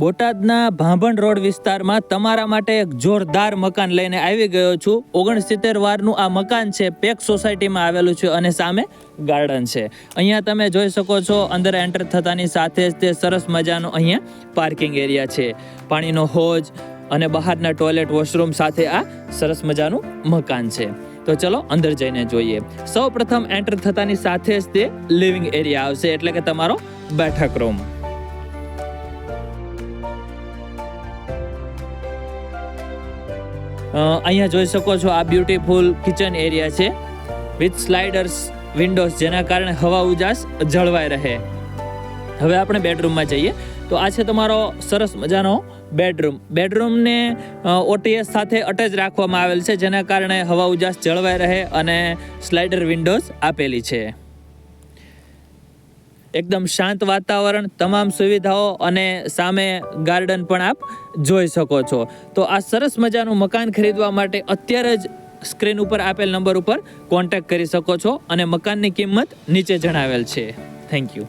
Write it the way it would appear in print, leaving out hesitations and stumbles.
બોટાદના ભાંભણ રોડ વિસ્તારમાં તમારા માટે એક જોરદાર મકાન લઈને આવી ગયો છું. 69 વારનું આ મકાન છે. પેક સોસાયટીમાં આવેલું છે અને સામે ગાર્ડન છે. અહીંયા તમે જોઈ શકો છો, અંદર એન્ટર થતાની સાથે જ તે સરસ મજાનો અહીંયા પાર્કિંગ એરિયા છે, પાણીનો હોજ અને બહારના ટોયલેટ વોશરૂમ સાથે આ સરસ મજાનું મકાન છે. તો ચલો અંદર જઈને જોઈએ. સૌ પ્રથમ એન્ટર થતાની સાથે જ તે લિવિંગ એરિયા આવશે, એટલે કે તમારો બેઠક રૂમ. અહીંયા જોઈ શકો છો આ બ્યુટીફુલ કિચન એરિયા છે વિથ સ્લાઇડર્સ વિન્ડોઝ, જેના કારણે હવા ઉજાસ જળવાઈ રહે. હવે આપણે બેડરૂમમાં જઈએ. તો આ છે તમારો સરસ મજાનો બેડરૂમને ઓટીએસ સાથે અટેચ રાખવામાં આવેલ છે, જેના કારણે હવા ઉજાસ જળવાઈ રહે અને સ્લાઇડર વિન્ડોઝ આપેલી છે. એકદમ શાંત વાતાવરણ, તમામ સુવિધાઓ અને સામે ગાર્ડન પણ આપ જોઈ શકો છો. તો આ સરસ મજાનું મકાન ખરીદવા માટે અત્યારે જ સ્ક્રીન ઉપર આપેલ નંબર ઉપર કોન્ટેક્ટ કરી શકો છો અને મકાનની કિંમત નીચે જણાવેલ છે. Thank you.